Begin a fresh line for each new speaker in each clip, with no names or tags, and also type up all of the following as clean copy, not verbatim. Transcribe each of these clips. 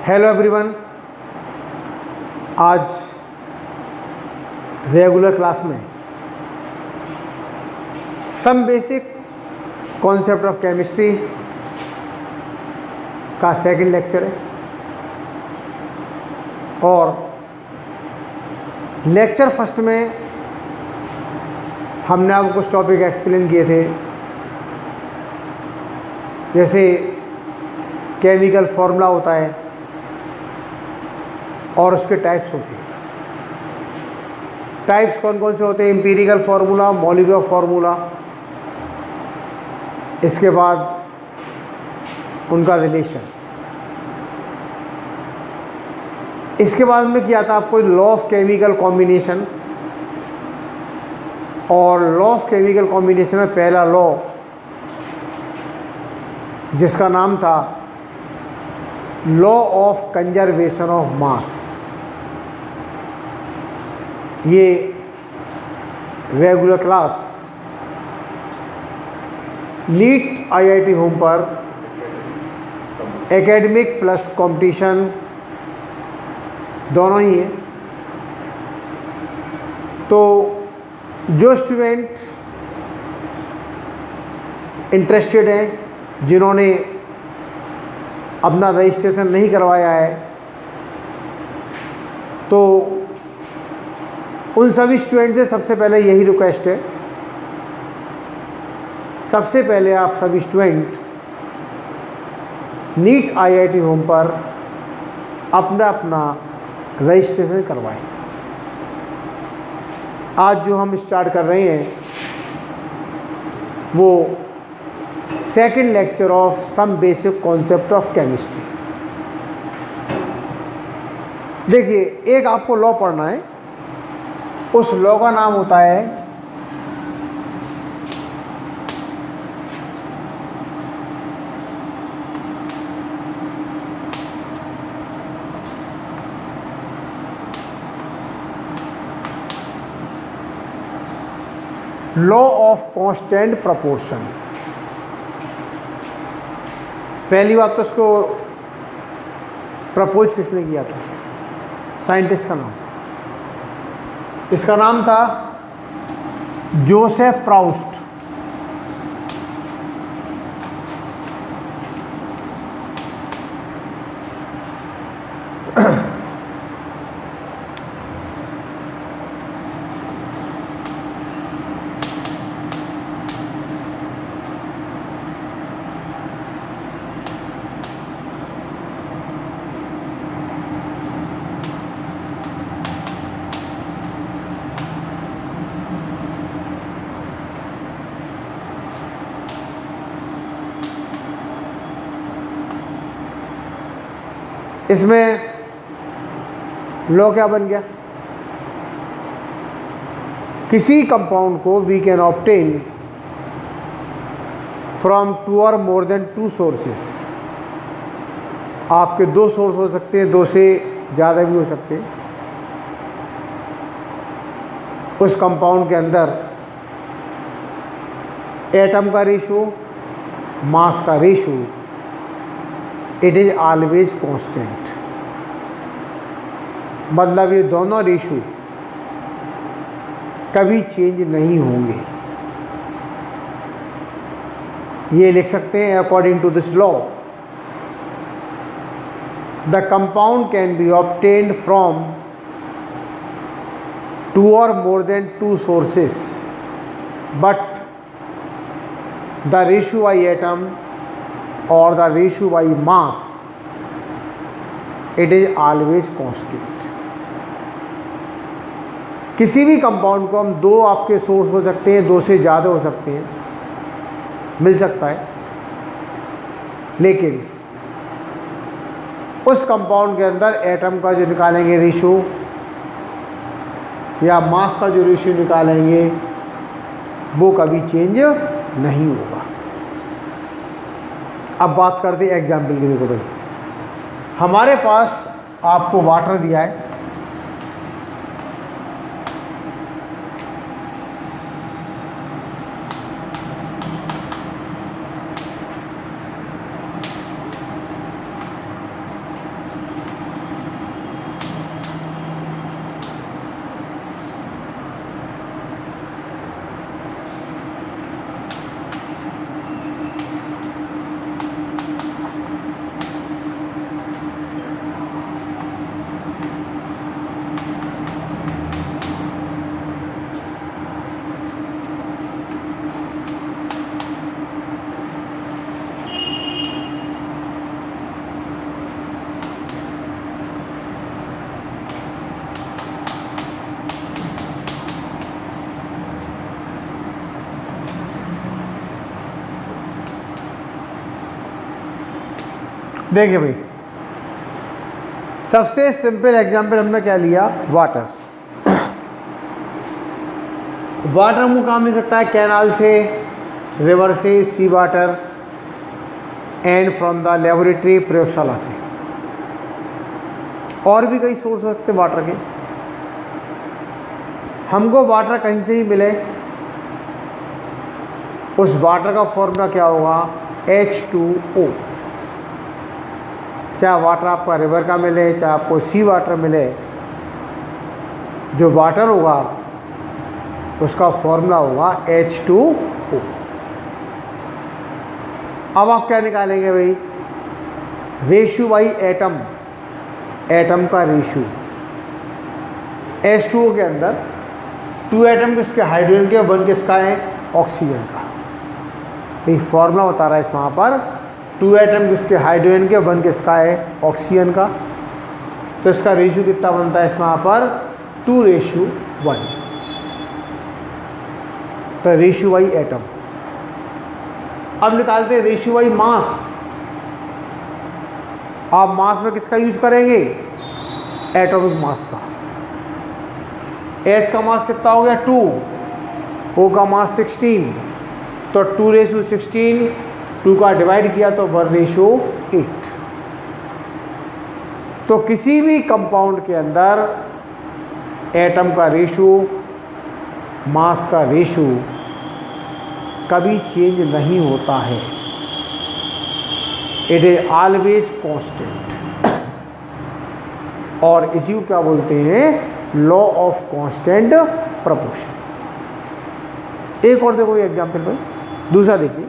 Hello everyone. आज regular class में some basic concept of chemistry का सेकंड लेक्चर है और लेक्चर फर्स्ट में हमने आपको कुछ टॉपिक एक्सप्लेन किए थे, जैसे केमिकल फॉर्मूला होता है और उसके टाइप्स होते हैं। टाइप्स कौन कौन से होते हैं? एम्पिरिकल फार्मूला, मॉलिक्यूलर फार्मूला, इसके बाद उनका रिलेशन। इसके बाद में किया था आपको लॉ ऑफ केमिकल कॉम्बिनेशन, और लॉ ऑफ केमिकल कॉम्बिनेशन में पहला लॉ जिसका नाम था law of conservation of mass, ये regular class NEET IIT home पर एकेडमिक प्लस कंपटीशन दोनों ही है। तो जो स्टूडेंट इंटरेस्टेड हैं, जिन्होंने अपना रजिस्ट्रेशन नहीं करवाया है, तो उन सभी स्टूडेंट से सबसे पहले यही रिक्वेस्ट है, सबसे पहले आप सभी स्टूडेंट नीट आईआईटी होम पर अपना अपना रजिस्ट्रेशन करवाएं। आज जो हम स्टार्ट कर रहे हैं वो second lecture of some basic concept of chemistry. देखिए, एक आपको लॉ पढ़ना है, उस लॉ का नाम होता है लॉ ऑफ कांस्टेंट प्रोपोर्शन। पहली बात तो इसको प्रपोज किसने किया था? साइंटिस्ट का नाम, इसका नाम था जोसेफ प्राउस्ट। इसमें लॉ क्या बन गया? किसी कंपाउंड को we can obtain from two और मोर देन टू सोर्सेस। आपके दो सोर्स हो सकते हैं, दो से ज़्यादा भी हो सकते हैं। उस कंपाउंड के अंदर एटम का रेशो, मास का ratio, it is always constant. मतलब ये दोनों रेशो कभी चेंज नहीं होंगे। ये लिख सकते हैं, according to this law the compound can be obtained from two और more than two sources, but the ratio by atom और the ratio by mass it is always constant. किसी भी कंपाउंड को हम दो आपके सोर्स हो सकते हैं, दो से ज़्यादा हो सकते हैं, मिल सकता है, लेकिन उस कंपाउंड के अंदर एटम का जो निकालेंगे रेशो या मास का जो रेशो निकालेंगे वो कभी चेंज नहीं होगा। अब बात करते हैं एग्जाम्पल की। देखो भाई, हमारे पास आपको वाटर दिया है, देखिए भाई, सबसे सिंपल एग्जांपल हमने क्या लिया, वाटर। वाटर हमको कहाँ मिल सकता है, कैनाल से, रिवर से, sea water and from the laboratory, प्रयोगशाला से। और भी कई सोर्स हो सकते वाटर के। हमको वाटर कहीं से ही मिले, उस वाटर का फॉर्मूला क्या होगा, H2O। चाहे वाटर आपका रिवर का मिले, चाहे आपको सी वाटर मिले, जो वाटर होगा उसका फॉर्मूला होगा H2O। अब आप क्या निकालेंगे भाई, रेशियो बाई एटम, एटम का रेशियो। H2O के अंदर 2 एटम किसके, हाइड्रोजन के, 1 किसका है, ऑक्सीजन का। ये फॉर्मूला बता रहा है इस वहाँ पर, 2 एटम किसके, हाइड्रोजन के, 1 किसका है, ऑक्सीजन का। तो इसका रेशियो कितना बनता है इस वहाँ पर, 2:1। तो रेशियो बाई एटम। अब निकालते हैं रेशियो बाई मास। आप मास में किसका यूज करेंगे, एटॉमिक मास का। H का मास कितना हो गया, 2, O का मास 16, तो 2:16, 2 का डिवाइड किया तो 1:8। तो किसी भी कंपाउंड के अंदर एटम का रेशियो, मास का रेशियो कभी चेंज नहीं होता है, इट इज ऑलवेज कांस्टेंट। और इसी को क्या बोलते हैं, लॉ ऑफ कांस्टेंट प्रोपोर्शन। एक और देखो एग्जांपल भाई, दूसरा देखिए,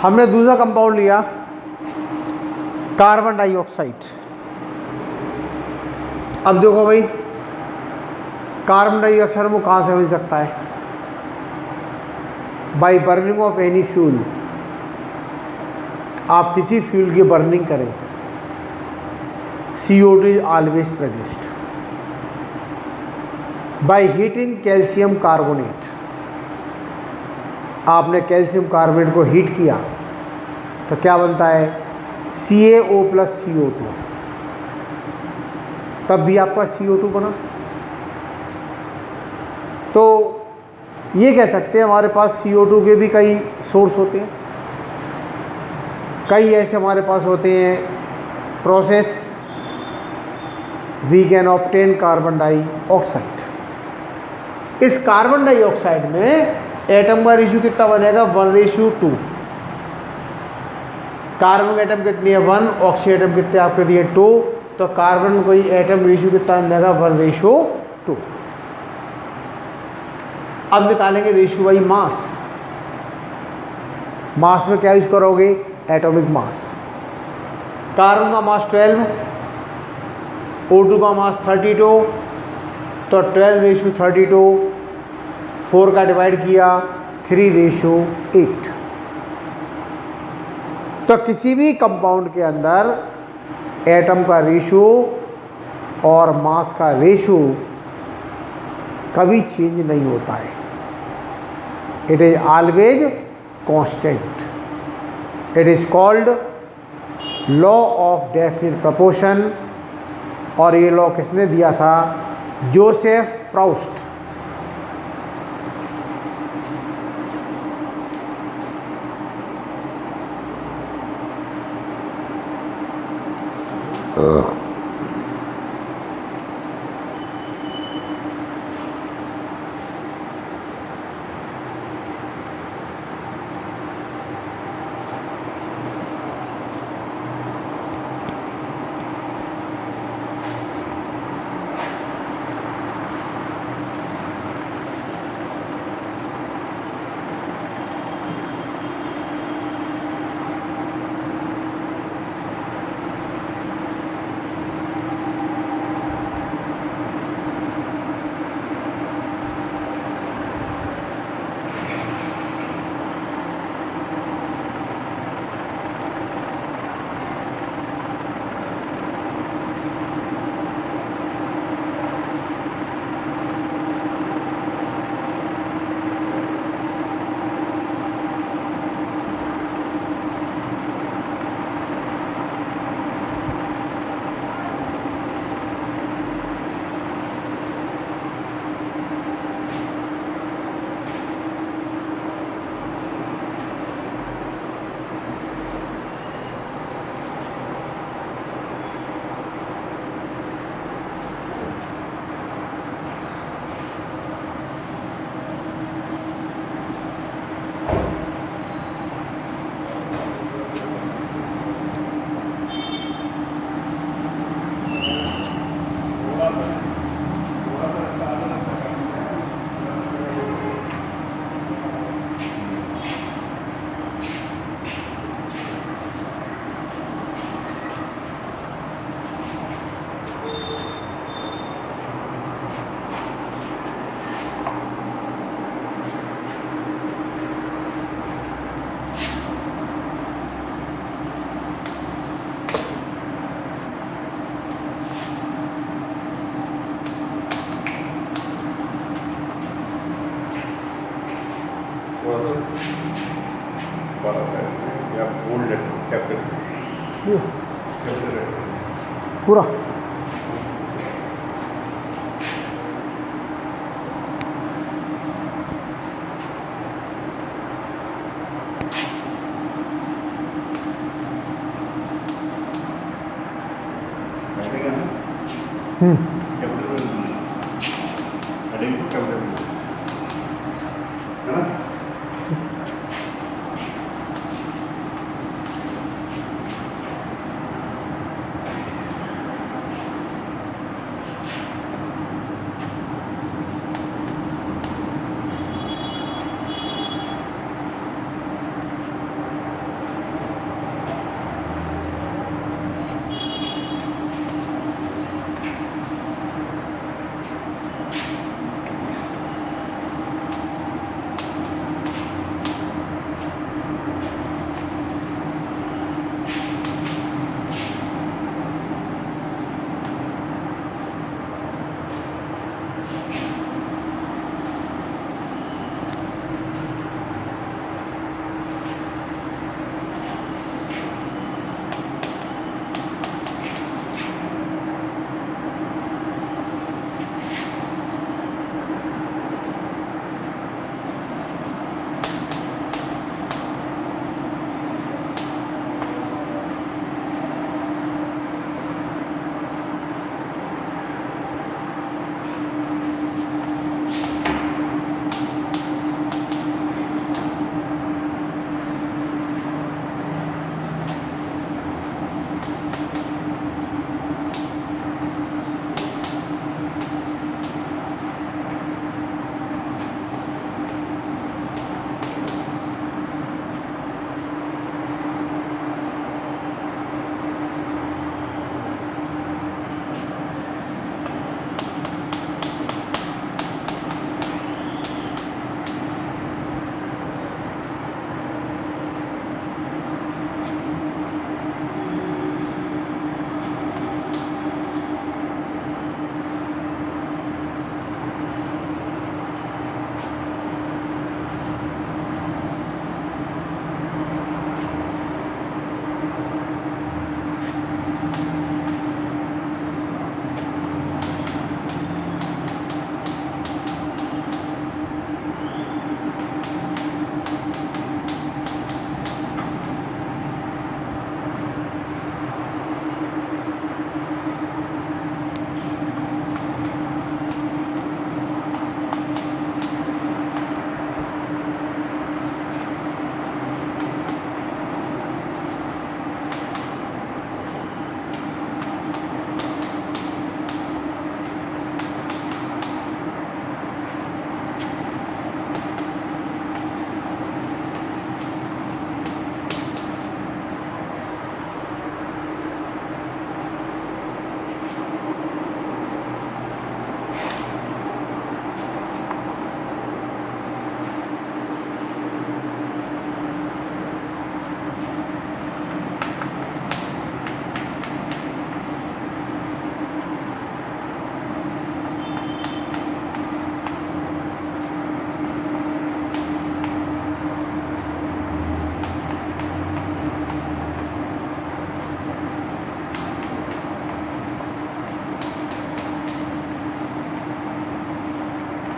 हमने दूसरा कंपाउंड लिया, कार्बन डाइऑक्साइड। अब देखो भाई, कार्बन डाइऑक्साइड वो कहाँ से मिल सकता है, by burning of any fuel. आप किसी फ्यूल की बर्निंग करें, CO2 is always produced by heating calcium carbonate. आपने कैल्शियम कार्बोनेट को हीट किया तो क्या बनता है, CaO + CO2, तब भी आपका CO2 बना। तो ये कह सकते हैं हमारे पास CO2 के भी कई सोर्स होते हैं, कई ऐसे हमारे पास होते हैं process, we can obtain carbon dioxide. इस कार्बन डाइऑक्साइड में एटम का रेशियो कितना बनेगा, 1:2। कार्बन एटम कितनी है, 1, ऑक्सीजन एटम कितने आपके दिए 2, तो कार्बन कोई एटम रेशियो कितना बनेगा, 1:2। अब निकालेंगे रेशियो बाई मास। मास में क्या यूज करोगे, एटॉमिक मास। कार्बन का मास 12, O2 का मास 32, तो 12:32, 4 का डिवाइड किया 3:8। तो किसी भी कंपाउंड के अंदर एटम का रेशियो और मास का रेशियो कभी चेंज नहीं होता है, it is always constant. It is called law of definite proportion. और ये लॉ किसने दिया था, जोसेफ प्राउस्ट।
थोड़ा सा बड़ा साइज में या bold letter capital capital letter
पूरा
ऐसे क्या है कैपिटल हेडिंग कैपिटल है ना।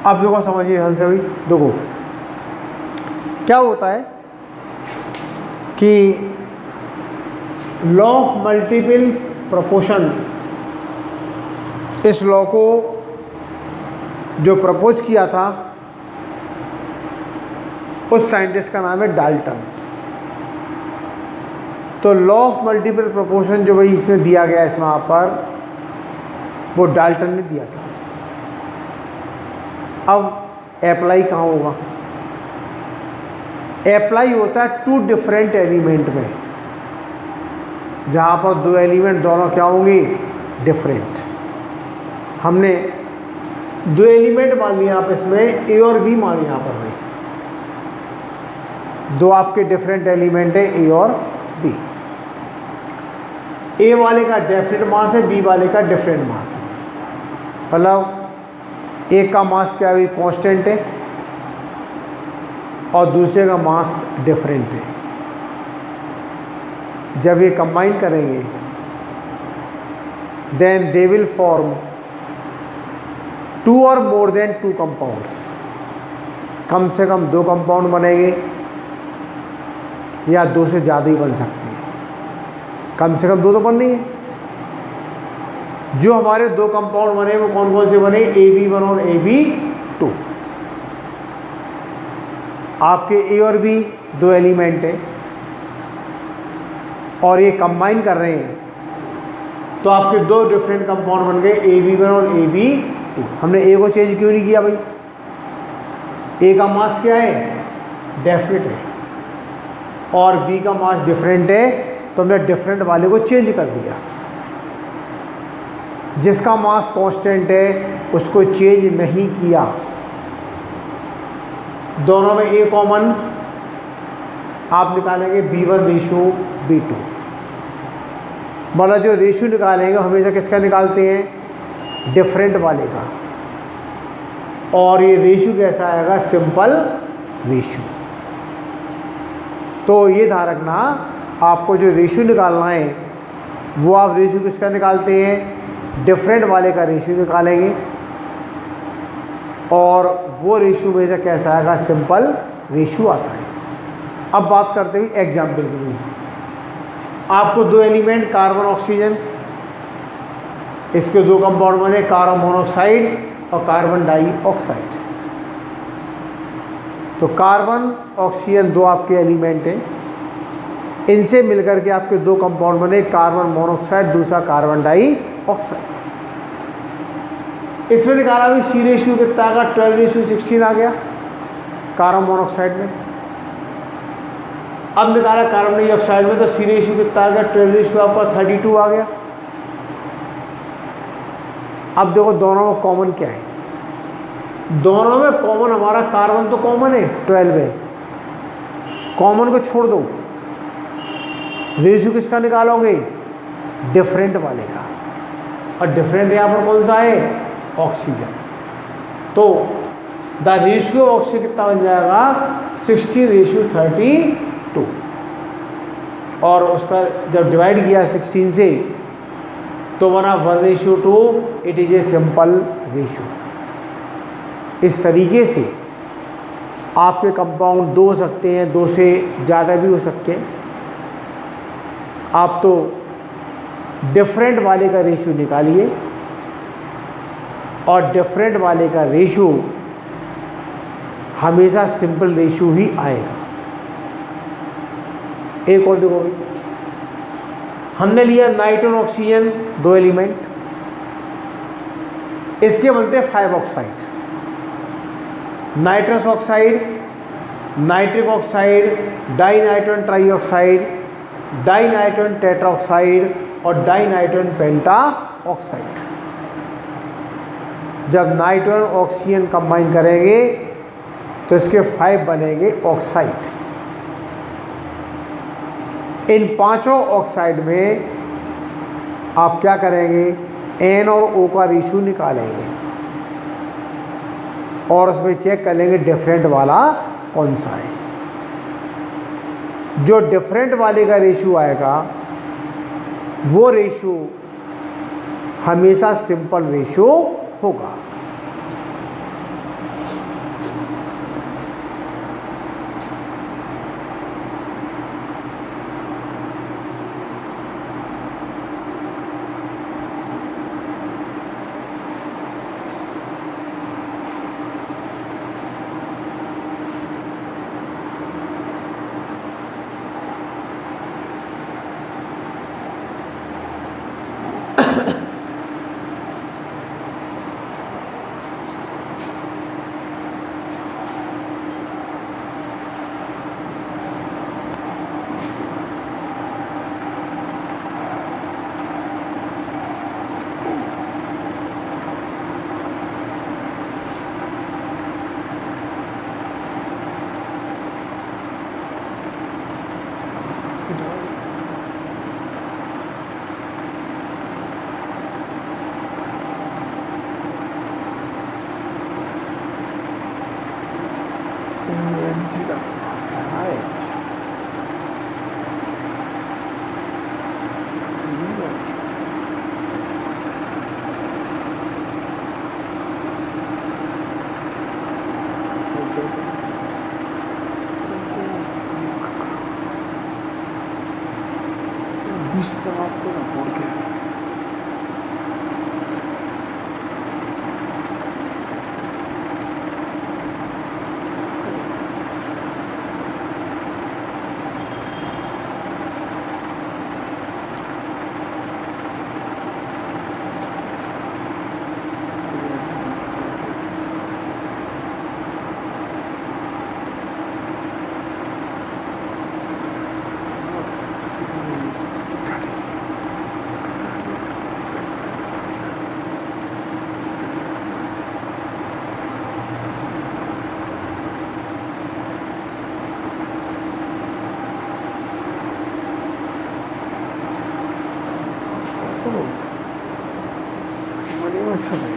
अब देखो समझिए ध्यान से भाई, देखो क्या होता है कि लॉ ऑफ मल्टीपल प्रोपोर्शन, इस लॉ को जो प्रपोज किया था उस साइंटिस्ट का नाम है डाल्टन। तो लॉ ऑफ मल्टीपल प्रोपोर्शन जो भाई इसमें दिया गया इसमें यहाँ पर, वो डाल्टन ने दिया था। अब अप्लाई कहाँ होगा? अप्लाई होता है टू डिफरेंट एलिमेंट में, जहाँ पर दो एलिमेंट दोनों क्या होंगे? डिफरेंट। हमने दो एलिमेंट मान लिया आप इसमें, ए और बी मान लिया यहाँ पर भाई, दो आपके डिफरेंट एलिमेंट है ए और बी। ए वाले का डेफिनेट मास है, बी वाले का डिफरेंट मास है। मतलब एक का मास क्या है? कांस्टेंट है और दूसरे का मास डिफरेंट है। जब ये कंबाइन करेंगे देन दे विल फॉर्म 2 और मोर देन 2 कंपाउंड्स। कम से कम 2 कंपाउंड बनेंगे या 2 से ज़्यादा ही बन सकते हैं। कम से कम 2 तो बननी है। जो हमारे 2 कंपाउंड बने वो कौन कौन से बने? AB1 और AB2। आपके A और B 2 एलिमेंट है और ये कंबाइन कर रहे हैं तो आपके 2 डिफरेंट कंपाउंड बन गए AB1 और AB2। हमने A को चेंज क्यों नहीं किया भाई? A का मास क्या है? डेफिनेट है और B का मास डिफरेंट है तो हमने डिफरेंट वाले को चेंज कर दिया। जिसका मास कांस्टेंट है उसको चेंज नहीं किया। दोनों में A कॉमन, आप निकालेंगे B1 रेशो B2। मतलब जो रेशो निकालेंगे हमेशा किसका निकालते हैं? डिफरेंट वाले का। और ये रेशो कैसा आएगा? Simple ratio. तो ये ध्यान रखना, आपको जो रेशो निकालना है वो आप रेशो किसका निकालते हैं? डिफरेंट वाले का रेशो निकालेंगे और वो रेशो में कैसा आएगा? सिंपल रेशो आता है। अब बात करते हैं एग्जाम्पल के लिए। आपको 2 एलिमेंट कार्बन ऑक्सीजन, इसके 2 कंपाउंड बने कार्बन मोनोऑक्साइड और कार्बन डाइऑक्साइड। तो कार्बन ऑक्सीजन 2 आपके एलिमेंट हैं, इनसे मिलकर के आपके 2 कंपाउंड बने कार्बन मोनोऑक्साइड, दूसरा कार्बन डाइऑक्साइड। इसमें निकाला भी C रेशियो कितना आएगा? 12:16 आ गया कार्बन मोनोऑक्साइड में। अब निकाला कार्बन डाइऑक्साइड में तो C रेशियो कितना आ गया? 12 आपका 32 आ गया। अब देखो दोनों में कॉमन क्या है? दोनों में कॉमन हमारा कार्बन तो कॉमन है 12 है, कॉमन को छोड़ दो। रेशियो किसका निकालोगे? डिफरेंट वाले का। और डिफरेंट यहाँ पर कौन सा है? ऑक्सीजन। तो द रेशियो ऑक्सीजन कितना बन जाएगा? 16:32। और उसका जब डिवाइड किया 16 से तो बना 1:2। It is a simple ratio. इस तरीके से आपके कंपाउंड 2 हो सकते हैं, 2 से ज़्यादा भी हो सकते हैं। आप तो डिफरेंट वाले का रेशियो निकालिए और डिफरेंट वाले का रेशियो हमेशा सिंपल रेशियो ही आएगा। एक और देखो, हमने लिया नाइट्रोजन ऑक्सीजन 2 एलिमेंट, इसके बनते हैं 5 oxide. Nitrous oxide, nitric oxide, dinitrogen trioxide, dinitrogen tetroxide और डाइनाइट्रोजन पेंटा ऑक्साइड। जब नाइट्रोजन ऑक्सीजन कंबाइन करेंगे तो इसके 5 बनेंगे ऑक्साइड। इन 5 ऑक्साइड में आप क्या करेंगे? N और O का रेशियो निकालेंगे और उसमें चेक कर लेंगे डिफरेंट वाला कौन सा है। जो डिफरेंट वाले का रेशियो आएगा वो रेशियो हमेशा सिंपल रेशियो होगा। इधर हाय बीस तक आपको ना मोड़ के समय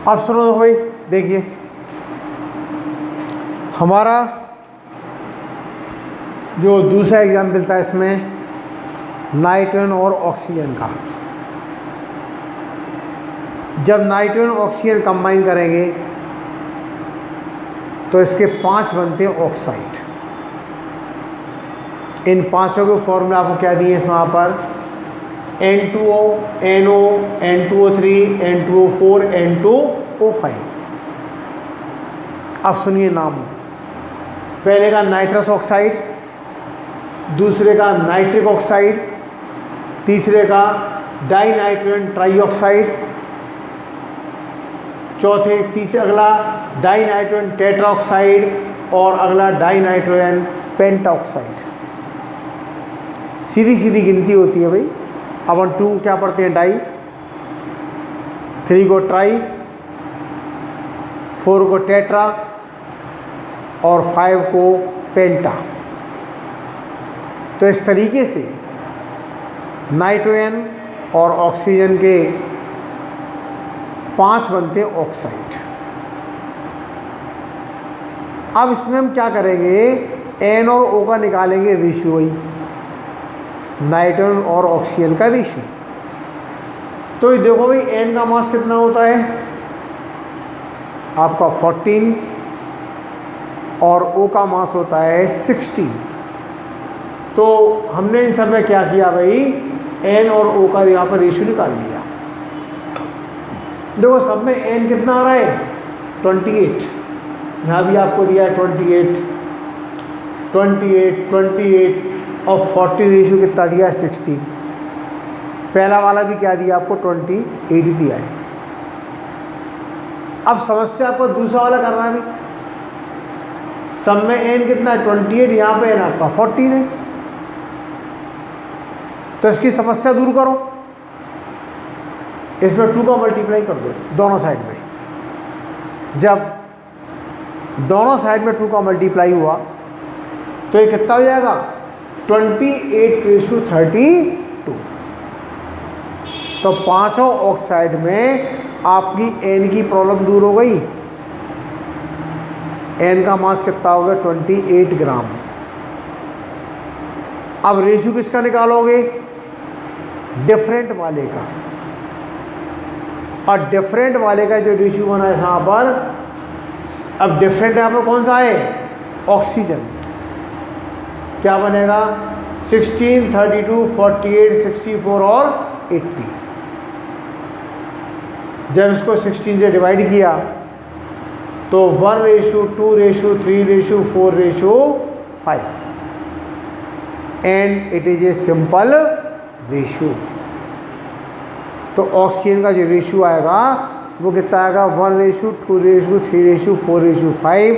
अब सुनो तो भाई, देखिए हमारा जो दूसरा एग्जाम्पल था इसमें नाइट्रोजन और ऑक्सीजन का। जब नाइट्रोजन ऑक्सीजन कंबाइन करेंगे तो इसके 5 बनते हैं ऑक्साइड। इन पांचों के फॉर्मूला आपको क्या दिए इस वहाँ पर N2O, NO, N2O3, N2O4, N2O5। अब सुनिए नाम, पहले का नाइट्रस ऑक्साइड, दूसरे का नाइट्रिक ऑक्साइड, तीसरे का डाइनाइट्रोजन ट्राइऑक्साइड, तीसरे अगला डाइनाइट्रोजन टेट्राऑक्साइड और अगला डाइनाइट्रोजन पेंटाऑक्साइड। सीधी सीधी गिनती होती है भाई। अब हम 2 क्या पढ़ते हैं, डाई, 3 को ट्राई, 4 को टेट्रा और 5 को पेंटा। तो इस तरीके से नाइट्रोजन और ऑक्सीजन के 5 बनते हैं ऑक्साइड। अब इसमें हम क्या करेंगे, एन और ओ का निकालेंगे रेशियो, नाइट्रोजन और ऑक्सीजन का रेशियो। तो ये देखो भाई, एन का मास कितना होता है आपका 14 और ओ का मास होता है 16। तो हमने इन सब में क्या किया भाई, एन और ओ का यहाँ पर रेशियो निकाल लिया। देखो सब में एन कितना आ रहा है 28, यहाँ भी आपको दिया है 28 और 40 रेशियो कितना दिया है 16। पहला वाला भी क्या दिया आपको 28 दिया है। अब समस्या आपको दूसरा वाला करना है, सब में एन कितना है 28, यहाँ पे एन आपका 14 है। तो इसकी समस्या दूर करो, इसमें 2 का मल्टीप्लाई कर दो दोनों साइड में। जब दोनों साइड में 2 का मल्टीप्लाई हुआ तो ये कितना हो जाएगा 28:32। तो पांचों ऑक्साइड में आपकी एन की प्रॉब्लम दूर हो गई। एन का मास कितना होगा 28 ग्राम। अब रेशियो किसका निकालोगे, डिफरेंट वाले का। और डिफरेंट वाले का जो रेशियो बना है यहाँ पर, अब डिफरेंट यहाँ पर कौन सा है, ऑक्सीजन। क्या बनेगा 16, 32, 48, 64 और 80। जब इसको 16 से डिवाइड किया तो 1:2:3:4:5 and it is a simple ratio. तो ऑक्सीजन का जो रेशियो आएगा वो कितना आएगा 1:2:3:4:5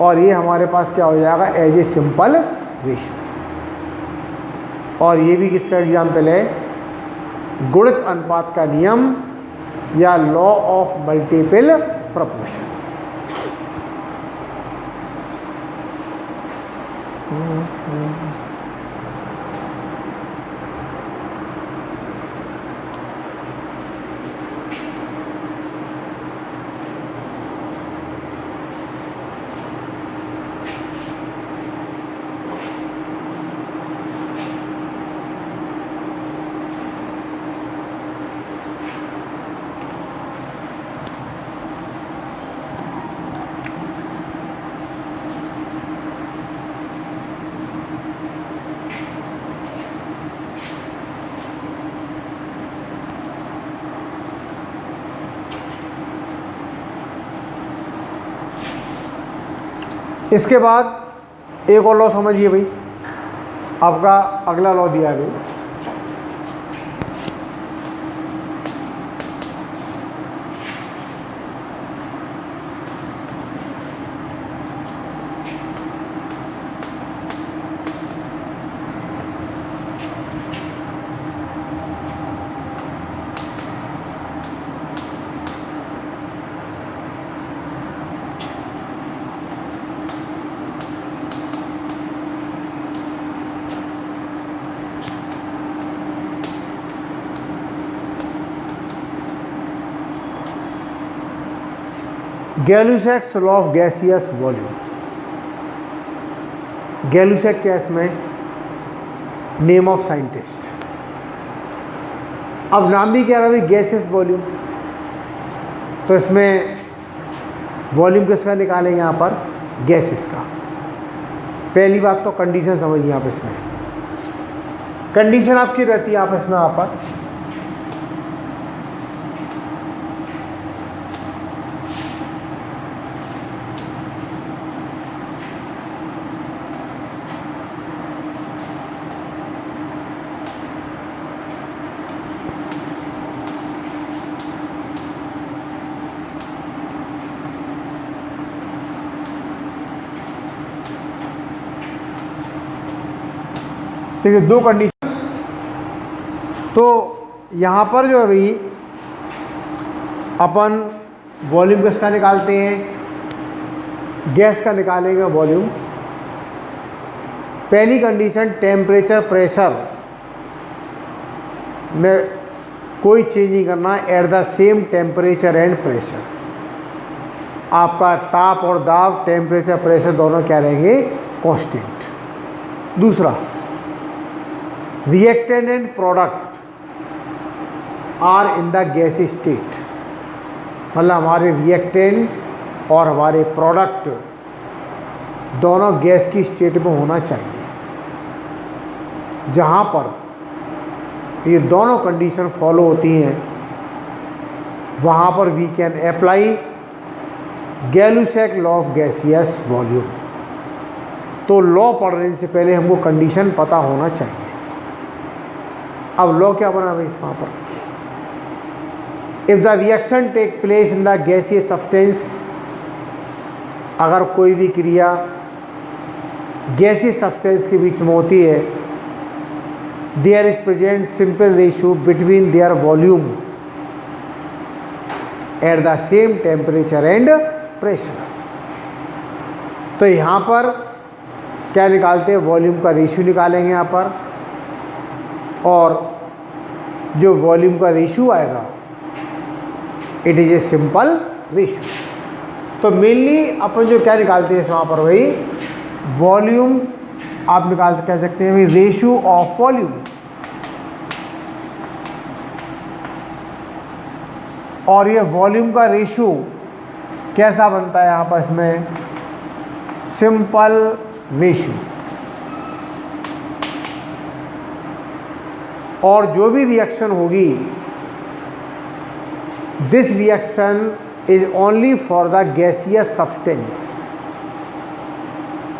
और ये हमारे पास क्या हो जाएगा एज ए सिंपल रेशियो। और ये भी किसका एग्जाम्पल है, गुणित अनुपात का नियम या लॉ ऑफ मल्टीपल प्रोपोर्शन। इसके बाद एक और लॉ समझिए भाई, आपका अगला लॉ दिया है। गैलुसैक्स लॉ ऑफ गैसियस वॉल्यूम। गैलुसैक क्या है इसमें, नेम ऑफ साइंटिस्ट। अब नाम भी क्या रहा भाई, गैसियस वॉल्यूम। तो इसमें वॉल्यूम किसका निकालेंगे यहाँ पर, गैसेस का। पहली बात तो कंडीशन समझिए आप। इसमें कंडीशन आपकी रहती है आप इसमें यहाँ पर देखिए दो कंडीशन। तो यहाँ पर जो है भाई अपन वॉल्यूम किसका निकालते हैं, गैस का निकालेंगे वॉल्यूम। पहली कंडीशन टेम्परेचर प्रेशर में कोई चेंज नहीं करना, eight the same temperature and pressure. आपका ताप और दाब, टेम्परेचर प्रेशर दोनों क्या रहेंगे, कांस्टेंट। दूसरा, reactant and product are in the gas state, मतलब हमारे रिएक्टेंट और हमारे प्रोडक्ट दोनों गैस की स्टेट में होना चाहिए। जहाँ पर ये दोनों कंडीशन फॉलो होती हैं वहाँ पर we can apply Gay Lussac law of gaseous volume. तो लॉ पढ़ने से पहले हमको कंडीशन पता होना चाहिए। अब लॉ क्या बना भाई वहाँ पर, if the reaction take place in the gaseous substance, अगर कोई भी क्रिया गैसियस सब्सटेंस के बीच में होती है, there is present simple ratio between their volume at the same temperature and pressure. तो यहाँ पर क्या निकालते हैं, वॉल्यूम का रेशियो निकालेंगे यहाँ पर, और जो वॉल्यूम का रेशियो आएगा it is a simple ratio. तो मेनली अपन जो क्या निकालते हैं वहाँ पर भाई, वॉल्यूम आप निकाल कह सकते हैं भाई रेशियो ऑफ वॉल्यूम। और ये वॉल्यूम का रेशियो कैसा बनता है यहाँ पर, इसमें सिंपल रेशियो। और जो भी रिएक्शन होगी, this reaction is only for the gaseous substance.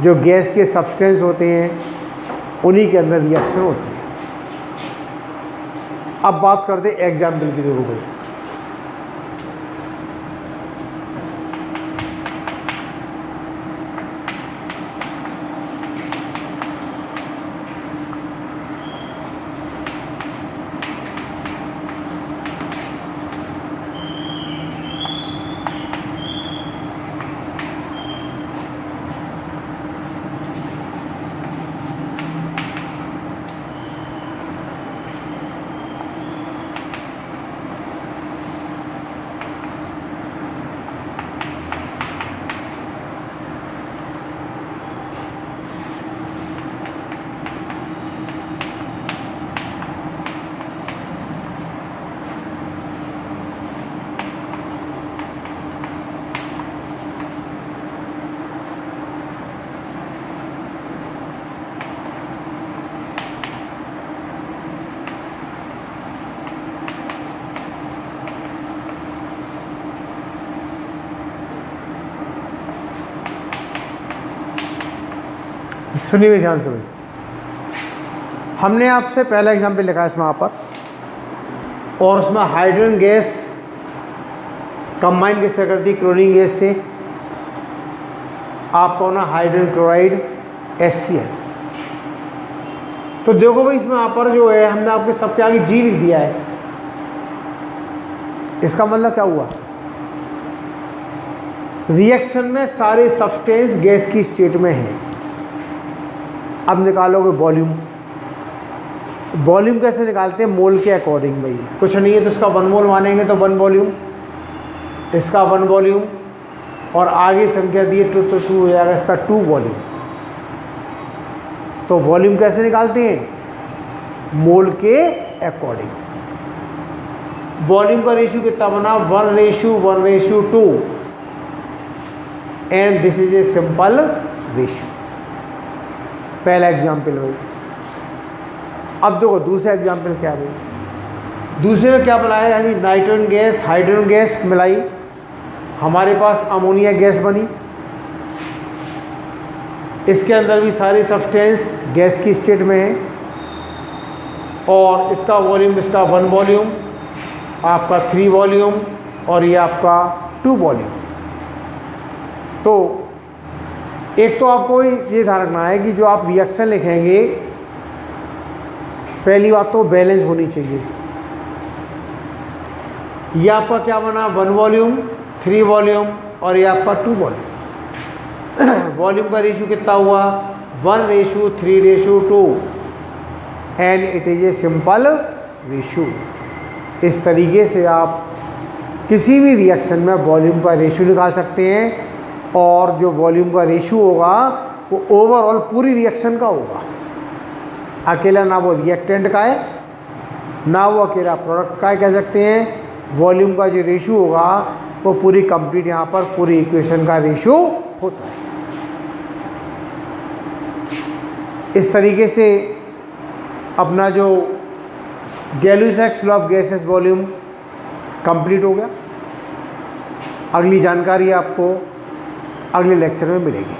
जो गैस के सब्सटेंस होते हैं उन्हीं के अंदर रिएक्शन होती है। अब बात करते हैं एग्जाम्पल की। देखो भाई, सुनिए ध्यान से भाई, हमने आपसे पहला एग्जाम्पल लिखा है इसमें यहाँ पर, और उसमें हाइड्रोजन गैस कंबाइन कैसे करती है क्लोरीन गैस से, आपको ना हाइड्रोजन क्लोराइड HCl। तो देखो भाई इसमें यहाँ पर जो है हमने आपके सबके आगे G लिख दिया है। इसका मतलब क्या हुआ, रिएक्शन में सारे सब्सटेंस गैस की स्टेट में है। अब निकालोगे वॉल्यूम। वॉल्यूम कैसे निकालते हैं, मोल के अकॉर्डिंग भाई, कुछ नहीं है तो इसका 1 मोल मानेंगे तो 1 वॉल्यूम, इसका 1 वॉल्यूम, और आगे संख्या दी है 2 तो 2 हो जाएगा इसका 2 वॉल्यूम। तो वॉल्यूम कैसे निकालते हैं, मोल के अकॉर्डिंग। वॉल्यूम का रेशियो कितना बना, 1:1:2, and this is a simple ratio. पहला एग्जाम्पल भाई। अब देखो दूसरा एग्जाम्पल क्या भाई, दूसरे में क्या बनाया, यानी नाइट्रोजन गैस हाइड्रोजन गैस मिलाई, हमारे पास अमोनिया गैस बनी। इसके अंदर भी सारे सब्सटेंस गैस की स्टेट में है, और इसका वॉल्यूम, इसका 1 वॉल्यूम, आपका 3 वॉल्यूम, और ये आपका 2 वॉल्यूम। तो एक तो आपको ये ध्यान रखना है कि जो आप रिएक्शन लिखेंगे पहली बात तो बैलेंस होनी चाहिए। ये आपका क्या बना, 1 वॉल्यूम 3 वॉल्यूम और ये आपका 2 वॉल्यूम। वॉल्यूम का रेशियो कितना हुआ, 1:3:2 and it is a simple ratio. इस तरीके से आप किसी भी रिएक्शन में वॉल्यूम का रेशियो निकाल सकते हैं और जो वॉल्यूम का रेशियो होगा वो ओवरऑल पूरी रिएक्शन का होगा, अकेला ना वो रिएक्टेंट का है ना वो अकेला प्रोडक्ट का है। कह सकते हैं वॉल्यूम का जो रेशियो होगा वो पूरी कंप्लीट यहाँ पर पूरी इक्वेशन का रेशियो होता है। इस तरीके से अपना जो Gay Lussac's law of gases volume complete हो गया। अगली जानकारी आपको अगले लेक्चर में मिलेगी।